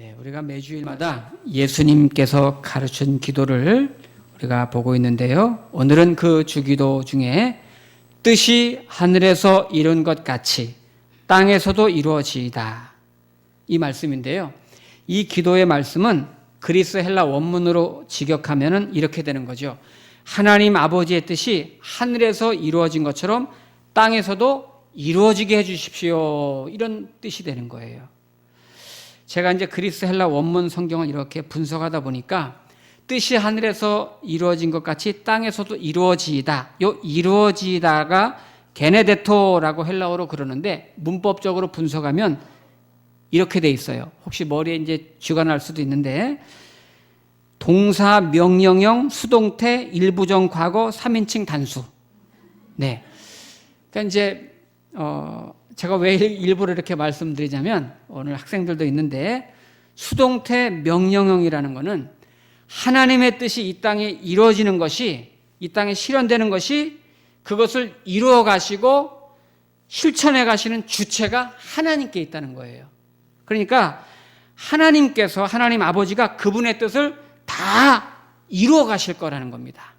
네, 우리가 매주일마다 예수님께서 가르친 기도를 우리가 보고 있는데요. 오늘은 그 주기도 중에 뜻이 하늘에서 이룬 것 같이 땅에서도 이루어지이다. 이 말씀인데요. 이 기도의 말씀은 그리스 헬라 원문으로 직역하면 이렇게 되는 거죠. 하나님 아버지의 뜻이 하늘에서 이루어진 것처럼 땅에서도 이루어지게 해주십시오. 이런 뜻이 되는 거예요. 제가 이제 그리스 헬라 원문 성경을 이렇게 분석하다 보니까 뜻이 하늘에서 이루어진 것 같이 땅에서도 이루어지이다. 요 이루어지이다가 게네데토라고 헬라어로 그러는데 문법적으로 분석하면 이렇게 돼 있어요. 혹시 머리에 이제 쥐가 날 수도 있는데 동사 명령형 수동태 일부정 과거 3인칭 단수. 네. 그러니까 이제 제가 왜 일부러 이렇게 말씀드리자면 오늘 학생들도 있는데 수동태 명령형이라는 거는 하나님의 뜻이 이 땅에 이루어지는 것이 이 땅에 실현되는 것이 그것을 이루어 가시고 실천해 가시는 주체가 하나님께 있다는 거예요. 그러니까 하나님께서 하나님 아버지가 그분의 뜻을 다 이루어 가실 거라는 겁니다.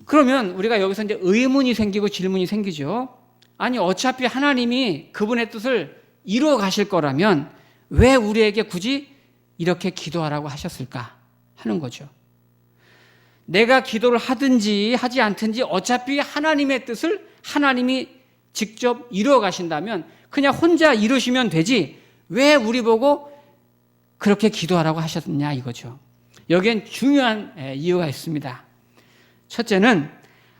그러면 우리가 여기서 이제 의문이 생기고 질문이 생기죠. 아니 어차피 하나님이 그분의 뜻을 이루어 가실 거라면 왜 우리에게 굳이 이렇게 기도하라고 하셨을까 하는 거죠. 내가 기도를 하든지 하지 않든지 어차피 하나님의 뜻을 하나님이 직접 이루어 가신다면 그냥 혼자 이루시면 되지 왜 우리 보고 그렇게 기도하라고 하셨냐 이거죠. 여기엔 중요한 이유가 있습니다. 첫째는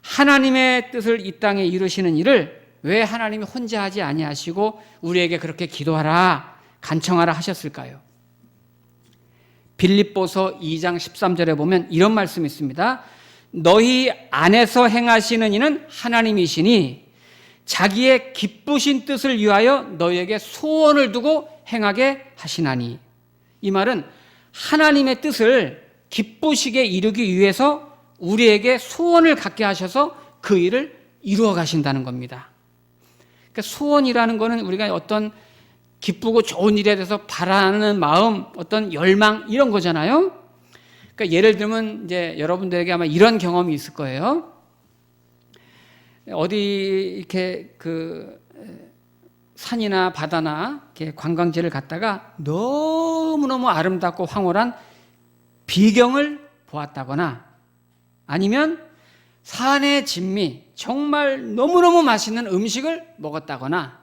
하나님의 뜻을 이 땅에 이루시는 일을 왜 하나님이 혼자 하지 아니하시고 우리에게 그렇게 기도하라 간청하라 하셨을까요? 빌립보서 2장 13절에 보면 이런 말씀이 있습니다. 너희 안에서 행하시는 이는 하나님이시니 자기의 기쁘신 뜻을 위하여 너희에게 소원을 두고 행하게 하시나니. 이 말은 하나님의 뜻을 기쁘시게 이루기 위해서 우리에게 소원을 갖게 하셔서 그 일을 이루어 가신다는 겁니다. 그러니까 소원이라는 것은 우리가 어떤 기쁘고 좋은 일에 대해서 바라는 마음, 어떤 열망 이런 거잖아요. 그러니까 예를 들면 이제 여러분들에게 아마 이런 경험이 있을 거예요. 어디 이렇게 그 산이나 바다나 이렇게 관광지를 갔다가 너무너무 아름답고 황홀한 비경을 보았다거나 아니면 산의 진미, 정말 너무너무 맛있는 음식을 먹었다거나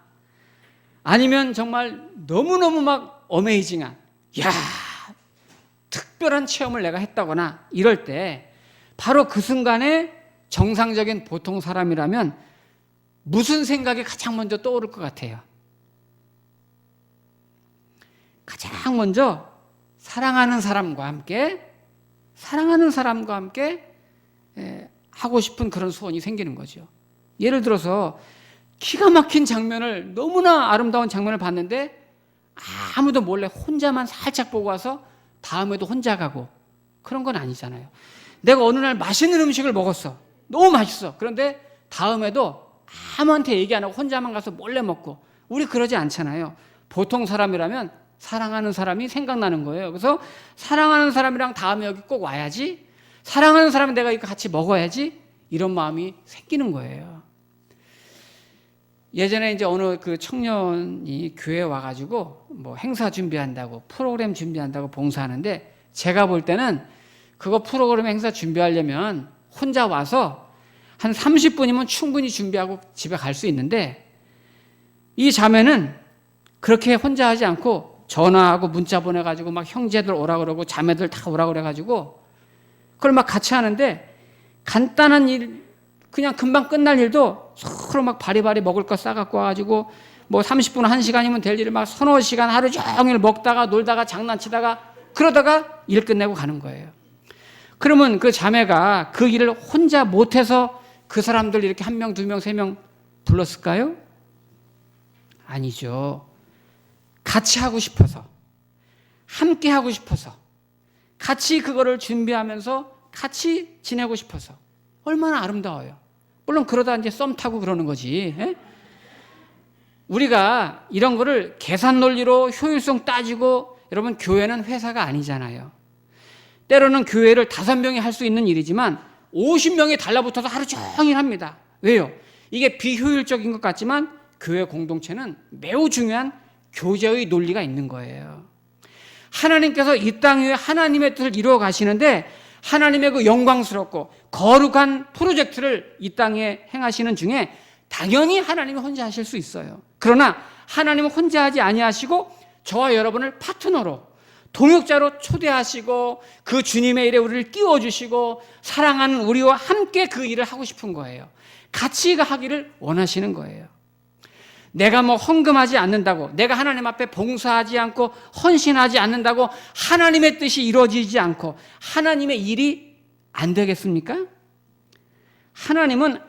아니면 정말 너무너무 막 어메이징한, 야 특별한 체험을 내가 했다거나 이럴 때 바로 그 순간에 정상적인 보통 사람이라면 무슨 생각이 가장 먼저 떠오를 것 같아요? 가장 먼저 사랑하는 사람과 함께 하고 싶은 그런 소원이 생기는 거죠. 예를 들어서 기가 막힌 장면을 너무나 아름다운 장면을 봤는데 아무도 몰래 혼자만 살짝 보고 와서 다음에도 혼자 가고 그런 건 아니잖아요. 내가 어느 날 맛있는 음식을 먹었어. 너무 맛있어. 그런데 다음에도 아무한테 얘기 안 하고 혼자만 가서 몰래 먹고 우리 그러지 않잖아요. 보통 사람이라면 사랑하는 사람이 생각나는 거예요. 그래서 사랑하는 사람이랑 다음에 여기 꼭 와야지. 사랑하는 사람이 내가 이거 같이 먹어야지. 이런 마음이 생기는 거예요. 예전에 이제 어느 그 청년이 교회에 와가지고 뭐 행사 준비한다고 프로그램 준비한다고 봉사하는데 제가 볼 때는 그거 프로그램 행사 준비하려면 혼자 와서 한 30분이면 충분히 준비하고 집에 갈 수 있는데 이 자매는 그렇게 혼자 하지 않고 전화하고 문자 보내가지고 막 형제들 오라 그러고 자매들 다 오라 그래가지고 그걸 막 같이 하는데 간단한 일 그냥 금방 끝날 일도 서로 막 바리바리 먹을 거 싸갖고 와가지고 뭐 30분 1시간이면 될 일을 막 서너 시간 하루 종일 먹다가 놀다가 장난치다가 그러다가 일 끝내고 가는 거예요. 그러면 그 자매가 그 일을 혼자 못해서 그 사람들 이렇게 1명, 2명, 3명 불렀을까요? 아니죠. 같이 하고 싶어서, 함께 하고 싶어서, 같이 그거를 준비하면서 같이 지내고 싶어서 얼마나 아름다워요. 물론 그러다 이제 썸 타고 그러는 거지. 우리가 이런 거를 계산 논리로 효율성 따지고, 여러분, 교회는 회사가 아니잖아요. 때로는 교회를 5명이 할 수 있는 일이지만 50명이 달라붙어서 하루 종일 합니다. 왜요? 이게 비효율적인 것 같지만 교회 공동체는 매우 중요한 교제의 논리가 있는 거예요. 하나님께서 이 땅 위에 하나님의 뜻을 이루어 가시는데, 하나님의 그 영광스럽고 거룩한 프로젝트를 이 땅에 행하시는 중에 당연히 하나님이 혼자 하실 수 있어요. 그러나 하나님은 혼자 하지 아니하시고 저와 여러분을 파트너로, 동역자로 초대하시고 그 주님의 일에 우리를 띄워주시고 사랑하는 우리와 함께 그 일을 하고 싶은 거예요. 같이 하기를 원하시는 거예요. 내가 뭐 헌금하지 않는다고, 내가 하나님 앞에 봉사하지 않고 헌신하지 않는다고 하나님의 뜻이 이루어지지 않고 하나님의 일이 안 되겠습니까? 하나님은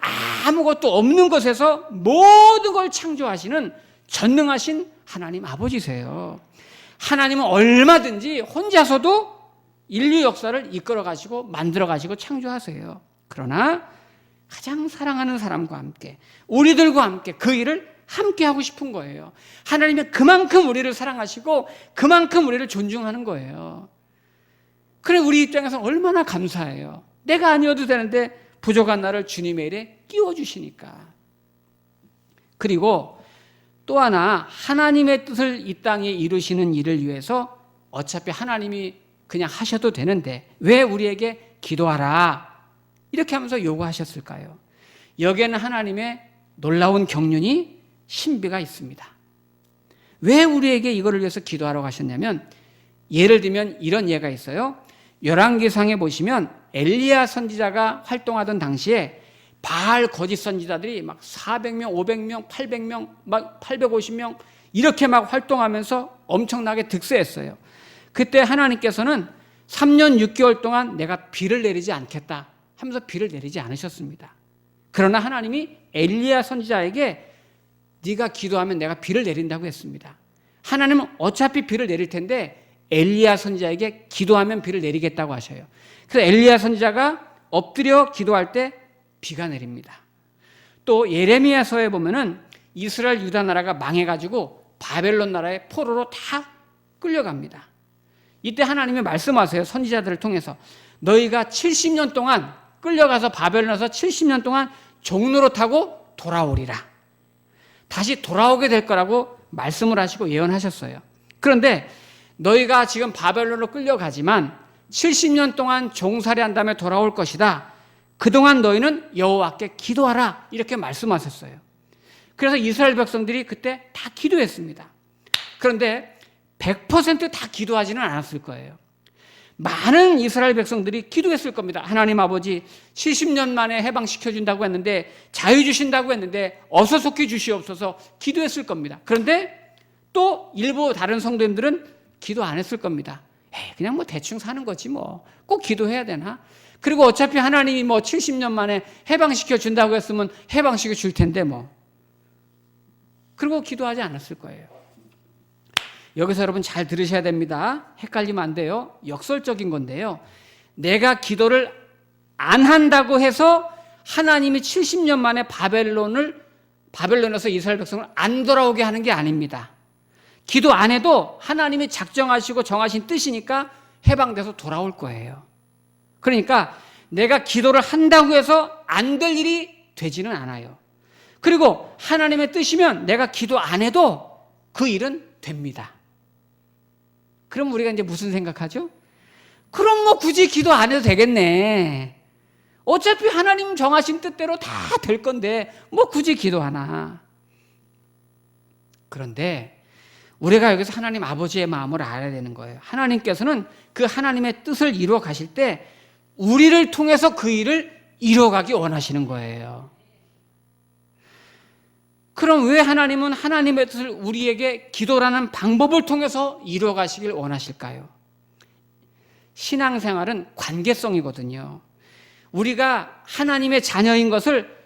아무것도 없는 것에서 모든 걸 창조하시는 전능하신 하나님 아버지세요. 하나님은 얼마든지 혼자서도 인류 역사를 이끌어 가시고 만들어 가시고 창조하세요. 그러나 가장 사랑하는 사람과 함께, 우리들과 함께 그 일을 함께 하고 싶은 거예요. 하나님은 그만큼 우리를 사랑하시고 그만큼 우리를 존중하는 거예요. 그래, 우리 입장에서는 얼마나 감사해요. 내가 아니어도 되는데 부족한 나를 주님의 일에 끼워주시니까. 그리고 또 하나, 하나님의 뜻을 이 땅에 이루시는 일을 위해서 어차피 하나님이 그냥 하셔도 되는데 왜 우리에게 기도하라 이렇게 하면서 요구하셨을까요? 여기에는 하나님의 놀라운 경륜이, 신비가 있습니다. 왜 우리에게 이거를 위해서 기도하라고 하셨냐면, 예를 들면 이런 예가 있어요. 열왕기상에 보시면 엘리야 선지자가 활동하던 당시에 바알 거짓 선지자들이 막 400명, 500명, 800명, 막 850명 이렇게 막 활동하면서 엄청나게 득세했어요. 그때 하나님께서는 3년 6개월 동안 내가 비를 내리지 않겠다 하면서 비를 내리지 않으셨습니다. 그러나 하나님이 엘리야 선지자에게 네가 기도하면 내가 비를 내린다고 했습니다. 하나님은 어차피 비를 내릴 텐데 엘리야 선지자에게 기도하면 비를 내리겠다고 하셔요. 그래서 엘리야 선지자가 엎드려 기도할 때 비가 내립니다. 또 예레미야서에 보면은 이스라엘 유다 나라가 망해가지고 바벨론 나라의 포로로 다 끌려갑니다. 이때 하나님이 말씀하세요. 선지자들을 통해서 너희가 70년 동안 끌려가서 바벨론에서 70년 동안 종로로 타고 돌아오리라. 다시 돌아오게 될 거라고 말씀을 하시고 예언하셨어요. 그런데 너희가 지금 바벨론으로 끌려가지만 70년 동안 종살이한 다음에 돌아올 것이다. 그동안 너희는 여호와께 기도하라 이렇게 말씀하셨어요. 그래서 이스라엘 백성들이 그때 다 기도했습니다. 그런데 100% 다 기도하지는 않았을 거예요. 많은 이스라엘 백성들이 기도했을 겁니다. 하나님 아버지 70년 만에 해방시켜준다고 했는데, 자유 주신다고 했는데 어서 속히 주시옵소서 기도했을 겁니다. 그런데 또 일부 다른 성도님들은 기도 안 했을 겁니다. 그냥 뭐 대충 사는 거지 뭐 꼭 기도해야 되나? 그리고 어차피 하나님이 뭐 70년 만에 해방시켜준다고 했으면 해방시켜 줄 텐데 뭐. 그리고 기도하지 않았을 거예요. 여기서 여러분 잘 들으셔야 됩니다. 헷갈리면 안 돼요. 역설적인 건데요. 내가 기도를 안 한다고 해서 하나님이 70년 만에 바벨론에서 이스라엘 백성을 안 돌아오게 하는 게 아닙니다. 기도 안 해도 하나님이 작정하시고 정하신 뜻이니까 해방돼서 돌아올 거예요. 그러니까 내가 기도를 한다고 해서 안 될 일이 되지는 않아요. 그리고 하나님의 뜻이면 내가 기도 안 해도 그 일은 됩니다. 그럼 우리가 이제 무슨 생각하죠? 그럼 뭐 굳이 기도 안 해도 되겠네. 어차피 하나님 정하신 뜻대로 다 될 건데 뭐 굳이 기도하나. 그런데 우리가 여기서 하나님 아버지의 마음을 알아야 되는 거예요. 하나님께서는 그 하나님의 뜻을 이루어 가실 때 우리를 통해서 그 일을 이루어가기 원하시는 거예요. 그럼 왜 하나님은 하나님의 뜻을 우리에게 기도라는 방법을 통해서 이루어가시길 원하실까요? 신앙생활은 관계성이거든요. 우리가 하나님의 자녀인 것을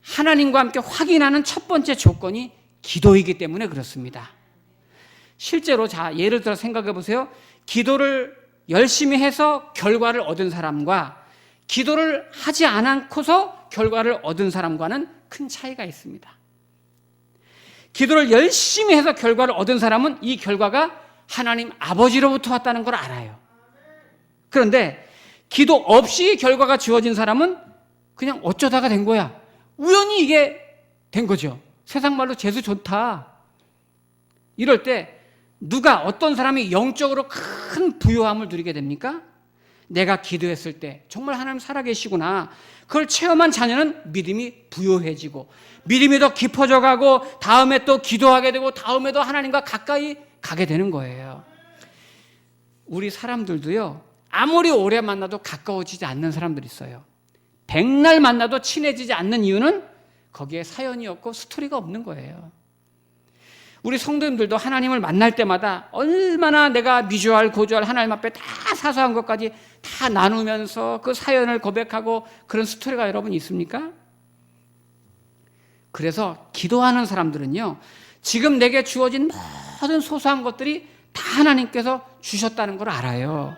하나님과 함께 확인하는 첫 번째 조건이 기도이기 때문에 그렇습니다. 실제로 예를 들어 생각해 보세요. 기도를 열심히 해서 결과를 얻은 사람과 기도를 하지 않고서 결과를 얻은 사람과는 큰 차이가 있습니다. 기도를 열심히 해서 결과를 얻은 사람은 이 결과가 하나님 아버지로부터 왔다는 걸 알아요. 그런데 기도 없이 결과가 주어진 사람은 그냥 어쩌다가 된 거야. 우연히 이게 된 거죠. 세상 말로 재수 좋다. 이럴 때 누가 어떤 사람이 영적으로 큰 부요함을 누리게 됩니까? 내가 기도했을 때 정말 하나님 살아계시구나. 그걸 체험한 자녀는 믿음이 부요해지고 믿음이 더 깊어져 가고 다음에 또 기도하게 되고 다음에도 하나님과 가까이 가게 되는 거예요. 우리 사람들도요, 아무리 오래 만나도 가까워지지 않는 사람들이 있어요. 백날 만나도 친해지지 않는 이유는 거기에 사연이 없고 스토리가 없는 거예요. 우리 성도님들도 하나님을 만날 때마다 얼마나 내가 미주알 고주알 하나님 앞에 다 사소한 것까지 다 나누면서 그 사연을 고백하고 그런 스토리가 여러분 있습니까? 그래서 기도하는 사람들은요, 지금 내게 주어진 모든 소소한 것들이 다 하나님께서 주셨다는 걸 알아요.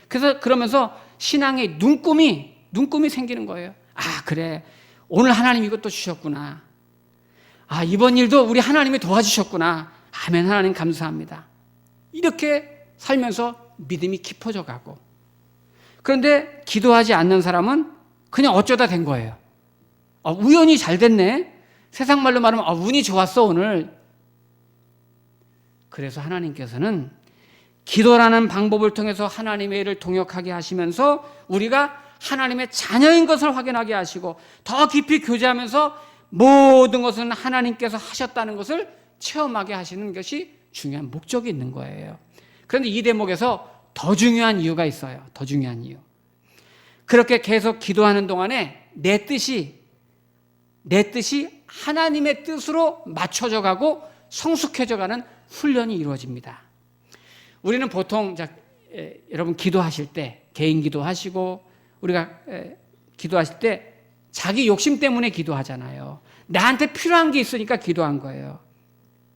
그래서 그러면서 신앙의 눈금이 생기는 거예요. 아, 그래. 오늘 하나님 이것도 주셨구나. 아, 이번 일도 우리 하나님이 도와주셨구나. 아멘, 하나님 감사합니다. 이렇게 살면서 믿음이 깊어져 가고. 그런데 기도하지 않는 사람은 그냥 어쩌다 된 거예요. 우연히 잘 됐네. 세상 말로 말하면 운이 좋았어 오늘. 그래서 하나님께서는 기도라는 방법을 통해서 하나님의 일을 동역하게 하시면서 우리가 하나님의 자녀인 것을 확인하게 하시고 더 깊이 교제하면서 모든 것은 하나님께서 하셨다는 것을 체험하게 하시는 것이 중요한 목적이 있는 거예요. 그런데 이 대목에서 더 중요한 이유가 있어요. 더 중요한 이유. 그렇게 계속 기도하는 동안에 내 뜻이 하나님의 뜻으로 맞춰져 가고 성숙해져 가는 훈련이 이루어집니다. 우리는 보통 여러분 기도하실 때 개인 기도하시고 우리가 기도하실 때 자기 욕심 때문에 기도하잖아요. 나한테 필요한 게 있으니까 기도한 거예요.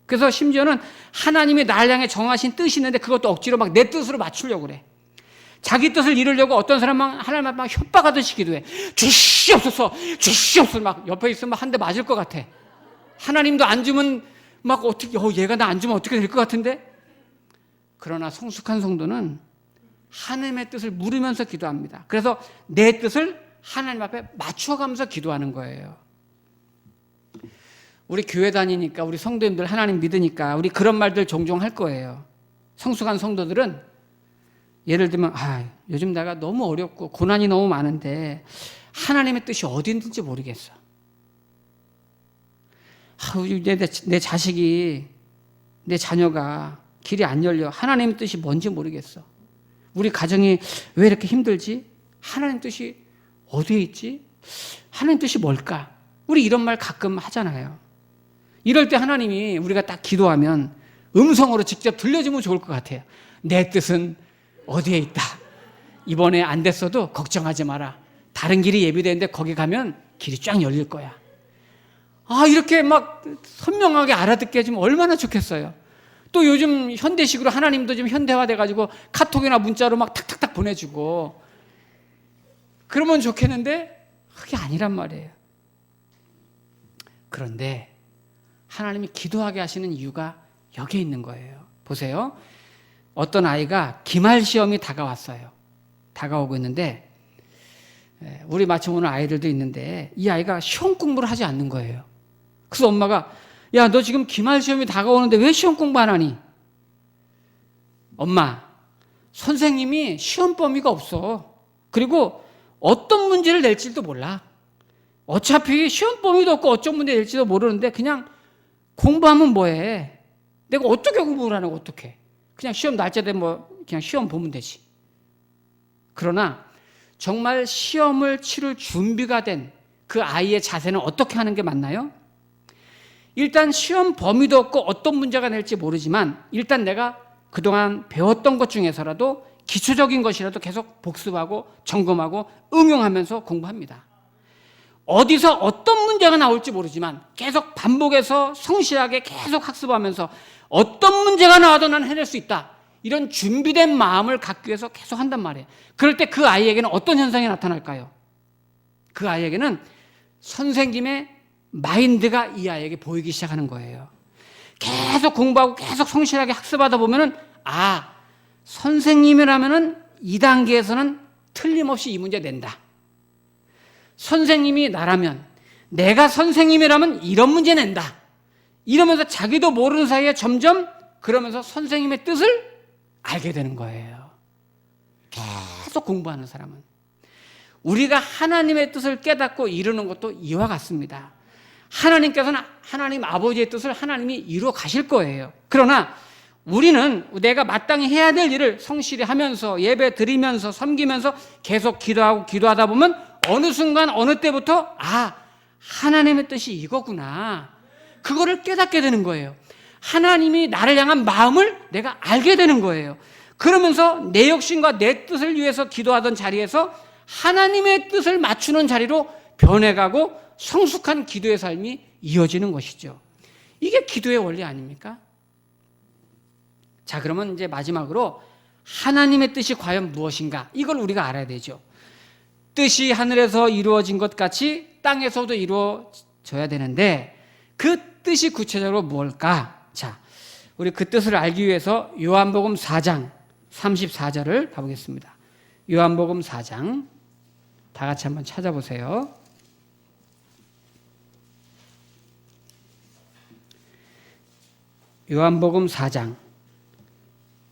그래서 심지어는 하나님이 날 향해 정하신 뜻이 있는데 그것도 억지로 막 내 뜻으로 맞추려고 그래. 자기 뜻을 이루려고 어떤 사람은 하나님 앞에 막 협박하듯이 기도해. 주시옵소서, 주시옵소서. 막 옆에 있으면 한 대 맞을 것 같아. 하나님도 안 주면 막 어떻게, 얘가 나 안 주면 어떻게 될 것 같은데? 그러나 성숙한 성도는 하나님의 뜻을 물으면서 기도합니다. 그래서 내 뜻을 하나님 앞에 맞춰가면서 기도하는 거예요. 우리 교회 다니니까, 우리 성도님들 하나님 믿으니까 우리 그런 말들 종종 할 거예요. 성숙한 성도들은 예를 들면 요즘 내가 너무 어렵고 고난이 너무 많은데 하나님의 뜻이 어디 있는지 모르겠어. 내 자식이, 내 자녀가 길이 안 열려. 하나님의 뜻이 뭔지 모르겠어. 우리 가정이 왜 이렇게 힘들지? 하나님 뜻이 어디에 있지? 하나님 뜻이 뭘까? 우리 이런 말 가끔 하잖아요. 이럴 때 하나님이 우리가 딱 기도하면 음성으로 직접 들려주면 좋을 것 같아요. 내 뜻은 어디에 있다. 이번에 안 됐어도 걱정하지 마라. 다른 길이 예비되는데 거기 가면 길이 쫙 열릴 거야. 이렇게 막 선명하게 알아듣게 해주면 얼마나 좋겠어요. 또 요즘 현대식으로 하나님도 좀 현대화돼가지고 카톡이나 문자로 막 탁탁탁 보내주고 그러면 좋겠는데 그게 아니란 말이에요. 그런데 하나님이 기도하게 하시는 이유가 여기에 있는 거예요. 보세요. 어떤 아이가 기말 시험이 다가오고 있는데 우리 마침 오늘 아이들도 있는데 이 아이가 시험 공부를 하지 않는 거예요. 그래서 엄마가 야, 너 지금 기말 시험이 다가오는데 왜 시험 공부 안 하니? 엄마, 선생님이 시험 범위가 없어. 그리고 어떤 문제를 낼지도 몰라. 어차피 시험 범위도 없고 어떤 문제 낼지도 모르는데 그냥 공부하면 뭐해? 내가 어떻게 공부를 하냐고 어떻게? 그냥 시험 날짜 되면 그냥 시험 보면 되지. 그러나 정말 시험을 치를 준비가 된 그 아이의 자세는 어떻게 하는 게 맞나요? 일단 시험 범위도 없고 어떤 문제가 낼지 모르지만 일단 내가 그동안 배웠던 것 중에서라도 기초적인 것이라도 계속 복습하고 점검하고 응용하면서 공부합니다. 어디서 어떤 문제가 나올지 모르지만 계속 반복해서 성실하게 계속 학습하면서 어떤 문제가 나와도 난 해낼 수 있다. 이런 준비된 마음을 갖기 위해서 계속 한단 말이에요. 그럴 때 그 아이에게는 어떤 현상이 나타날까요? 그 아이에게는 선생님의 마인드가 이 아이에게 보이기 시작하는 거예요. 계속 공부하고 계속 성실하게 학습하다 보면은 선생님이라면은 2단계에서는 틀림없이 이 문제 낸다. 선생님이 나라면, 내가 선생님이라면 이런 문제 낸다. 이러면서 자기도 모르는 사이에 점점 그러면서 선생님의 뜻을 알게 되는 거예요. 계속 공부하는 사람은. 우리가 하나님의 뜻을 깨닫고 이루는 것도 이와 같습니다. 하나님께서는 하나님 아버지의 뜻을 하나님이 이루어 가실 거예요. 그러나 우리는 내가 마땅히 해야 될 일을 성실히 하면서 예배 드리면서 섬기면서 계속 기도하다 보면 어느 순간 어느 때부터 하나님의 뜻이 이거구나. 그거를 깨닫게 되는 거예요. 하나님이 나를 향한 마음을 내가 알게 되는 거예요. 그러면서 내 욕심과 내 뜻을 위해서 기도하던 자리에서 하나님의 뜻을 맞추는 자리로 변해가고 성숙한 기도의 삶이 이어지는 것이죠. 이게 기도의 원리 아닙니까? 자, 그러면 이제 마지막으로 하나님의 뜻이 과연 무엇인가? 이걸 우리가 알아야 되죠. 뜻이 하늘에서 이루어진 것 같이 땅에서도 이루어져야 되는데 그 뜻이 구체적으로 뭘까? 자, 우리 그 뜻을 알기 위해서 요한복음 4장 34절을 가보겠습니다. 요한복음 4장 다 같이 한번 찾아보세요. 요한복음 4장.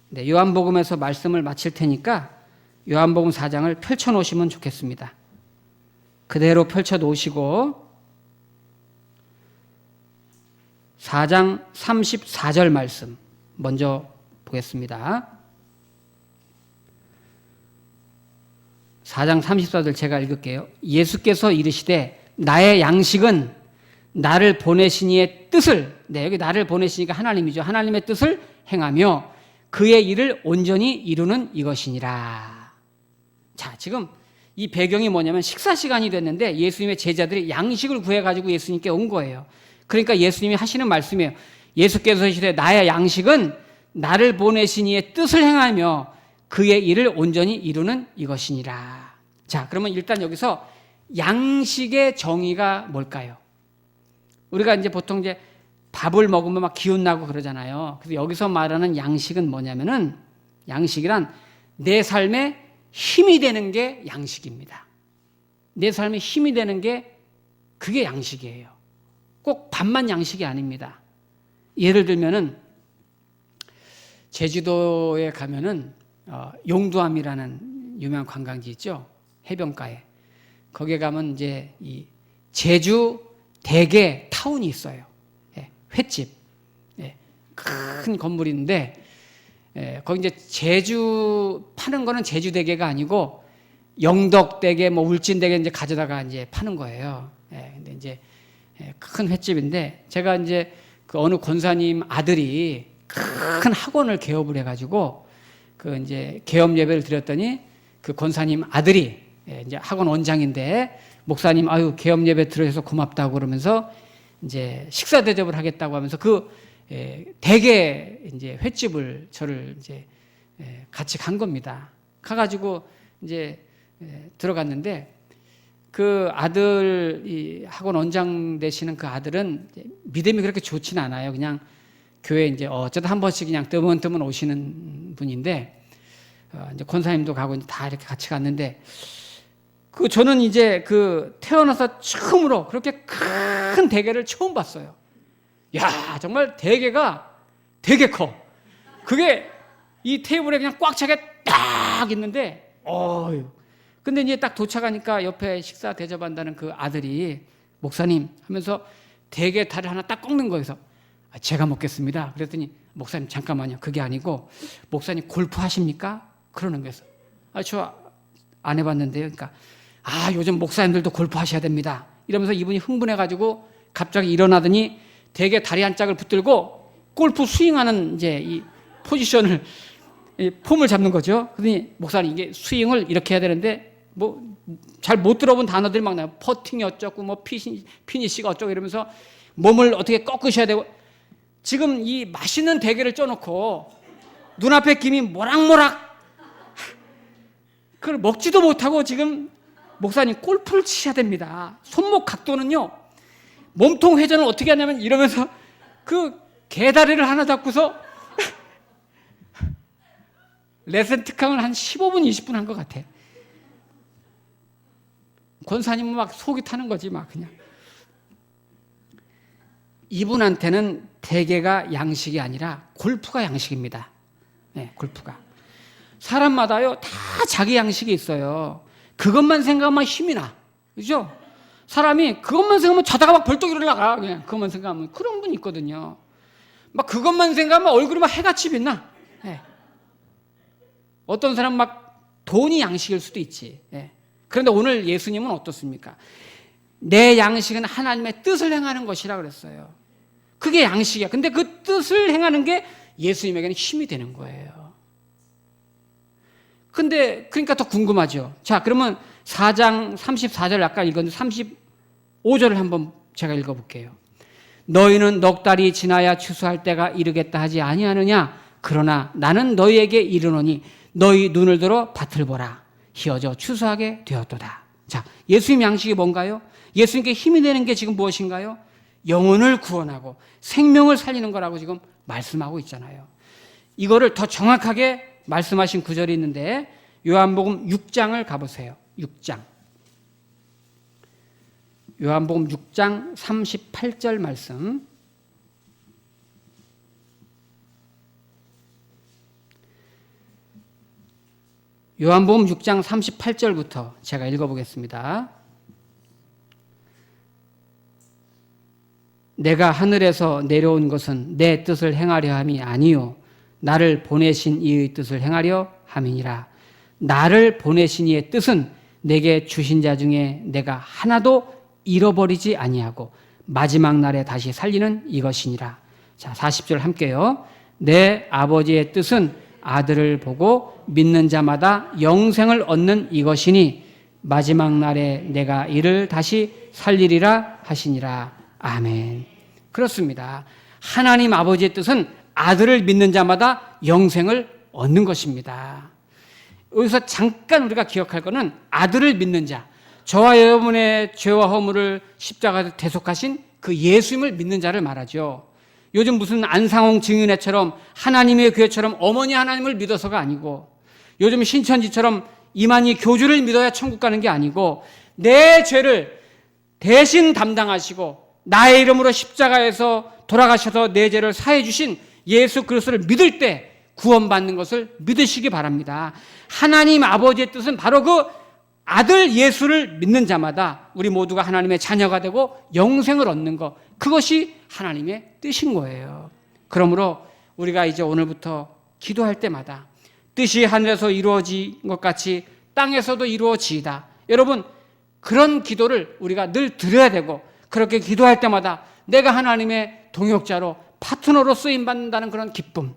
네, 요한복음에서 말씀을 마칠 테니까 요한복음 4장을 펼쳐 놓으시면 좋겠습니다. 그대로 펼쳐 놓으시고 4장 34절 말씀 먼저 보겠습니다. 4장 34절 제가 읽을게요. 예수께서 이르시되 나의 양식은 나를 보내신 이의 뜻을, 여기 나를 보내시니까 하나님이죠. 하나님의 뜻을 행하며 그의 일을 온전히 이루는 이것이니라. 자, 지금 이 배경이 뭐냐면 식사 시간이 됐는데 예수님의 제자들이 양식을 구해가지고 예수님께 온 거예요. 그러니까 예수님이 하시는 말씀이에요. 예수께서 이르시되 나의 양식은 나를 보내신 이의 뜻을 행하며 그의 일을 온전히 이루는 이것이니라. 자, 그러면 일단 여기서 양식의 정의가 뭘까요? 우리가 이제 보통 이제 밥을 먹으면 막 기운 나고 그러잖아요. 그래서 여기서 말하는 양식은 뭐냐면은 양식이란 내 삶에 힘이 되는 게 양식입니다. 내 삶에 힘이 되는 게 그게 양식이에요. 꼭 밥만 양식이 아닙니다. 예를 들면은 제주도에 가면은 용두암이라는 유명한 관광지 있죠. 해변가에. 거기에 가면 이제 이 제주 대게 타운이 있어요. 횟집. 큰 건물인데 거기 이제 제주 파는 거는 제주 대게가 아니고 영덕 대게, 울진 대게 이제 가져다가 이제 파는 거예요. 근데 이제 큰 횟집인데 제가 이제 그 어느 권사님 아들이 큰 학원을 개업을 해가지고 그 이제 개업 예배를 드렸더니 그 권사님 아들이 이제 학원 원장인데 목사님 개업 예배 들어줘서 고맙다고 그러면서 이제 식사 대접을 하겠다고 하면서 그 대게 이제 횟집을 저를 이제 같이 간 겁니다. 가가지고 이제 들어갔는데 그 아들 이 학원 원장 되시는 그 아들은 믿음이 그렇게 좋지는 않아요. 그냥 교회 이제 어쩌다 한 번씩 그냥 뜨문뜨문 오시는 분인데 이제 권사님도 가고 이제 다 이렇게 같이 갔는데 저는 이제 태어나서 처음으로 그렇게 큰 대게를 처음 봤어요. 야, 정말 대게가 되게 커. 그게 이 테이블에 그냥 꽉 차게 딱 있는데, 근데 이제 딱 도착하니까 옆에 식사 대접한다는 그 아들이 목사님 하면서 대게 다리 하나 딱 꺾는 거여서 제가 먹겠습니다. 그랬더니 목사님 잠깐만요. 그게 아니고 목사님 골프 하십니까? 그러는 거였어. 저 안 해봤는데요. 그러니까 요즘 목사님들도 골프 하셔야 됩니다. 이러면서 이분이 흥분해가지고 갑자기 일어나더니 대게 다리 한 짝을 붙들고 골프 스윙하는 이제 이 포지션을 폼을 잡는 거죠. 그러더니 목사님 이게 스윙을 이렇게 해야 되는데 잘 못 들어본 단어들이 막 나요. 퍼팅이 어쩌고 피니시가 어쩌고 이러면서 몸을 어떻게 꺾으셔야 되고 지금 이 맛있는 대게를 쪄놓고 눈앞에 김이 모락모락 그걸 먹지도 못하고 지금 목사님 골프를 치셔야 됩니다. 손목 각도는요. 몸통 회전을 어떻게 하냐면 이러면서 개다리를 하나 잡고서 레슨 특강을 한 15분, 20분 한 것 같아. 권사님은 막 속이 타는 거지, 막 그냥. 이분한테는 대개가 양식이 아니라 골프가 양식입니다. 네, 골프가. 사람마다요, 다 자기 양식이 있어요. 그것만 생각하면 힘이 나. 그죠? 사람이 그것만 생각하면 자다가 막 벌떡 일어나가. 그냥 그것만 생각하면. 그런 분이 있거든요. 막 그것만 생각하면 얼굴이 막 해같이 빛나. 네. 어떤 사람은 막 돈이 양식일 수도 있지. 네. 그런데 오늘 예수님은 어떻습니까? 내 양식은 하나님의 뜻을 행하는 것이라 그랬어요. 그게 양식이야. 근데 그 뜻을 행하는 게 예수님에게는 힘이 되는 거예요. 근데 그러니까 더 궁금하죠. 자, 그러면 4장 34절 아까 읽었는데 35절을 한번 제가 읽어볼게요. 너희는 넉 달이 지나야 추수할 때가 이르겠다 하지 아니하느냐? 그러나 나는 너희에게 이르노니 너희 눈을 들어 밭을 보라. 희어져 추수하게 되었도다. 자, 예수님 양식이 뭔가요? 예수님께 힘이 되는 게 지금 무엇인가요? 영혼을 구원하고 생명을 살리는 거라고 지금 말씀하고 있잖아요. 이거를 더 정확하게 말씀하신 구절이 있는데 요한복음 6장을 가보세요. 6장. 요한복음 6장 38절 말씀. 요한복음 6장 38절부터 제가 읽어보겠습니다. 내가 하늘에서 내려온 것은 내 뜻을 행하려 함이 아니요 나를 보내신 이의 뜻을 행하려 함이니라. 나를 보내신 이의 뜻은 내게 주신 자 중에 내가 하나도 잃어버리지 아니하고 마지막 날에 다시 살리는 이것이니라. 자, 40절 함께요. 내 아버지의 뜻은 아들을 보고 믿는 자마다 영생을 얻는 이것이니 마지막 날에 내가 이를 다시 살리리라 하시니라. 아멘. 그렇습니다. 하나님 아버지의 뜻은 아들을 믿는 자마다 영생을 얻는 것입니다. 여기서 잠깐 우리가 기억할 것은 아들을 믿는 자, 저와 여러분의 죄와 허물을 십자가에 대속하신 그 예수님을 믿는 자를 말하죠. 요즘 무슨 안상홍 증인회처럼 하나님의 교회처럼 어머니 하나님을 믿어서가 아니고 요즘 신천지처럼 이만희 교주를 믿어야 천국 가는 게 아니고 내 죄를 대신 담당하시고 나의 이름으로 십자가에서 돌아가셔서 내 죄를 사해 주신 예수 그리스도를 믿을 때 구원받는 것을 믿으시기 바랍니다. 하나님 아버지의 뜻은 바로 그 아들 예수를 믿는 자마다 우리 모두가 하나님의 자녀가 되고 영생을 얻는 것, 그것이 하나님의 뜻인 거예요. 그러므로 우리가 이제 오늘부터 기도할 때마다 뜻이 하늘에서 이루어진 것 같이 땅에서도 이루어지이다. 여러분, 그런 기도를 우리가 늘 드려야 되고 그렇게 기도할 때마다 내가 하나님의 동역자로 파트너로 쓰임받는다는 그런 기쁨,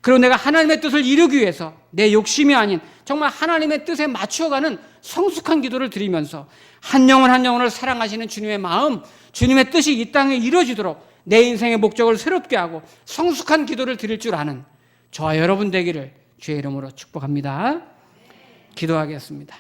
그리고 내가 하나님의 뜻을 이루기 위해서 내 욕심이 아닌 정말 하나님의 뜻에 맞추어가는 성숙한 기도를 드리면서 한 영혼 한 영혼을 사랑하시는 주님의 마음, 주님의 뜻이 이 땅에 이루어지도록 내 인생의 목적을 새롭게 하고 성숙한 기도를 드릴 줄 아는 저와 여러분 되기를 주의 이름으로 축복합니다. 기도하겠습니다.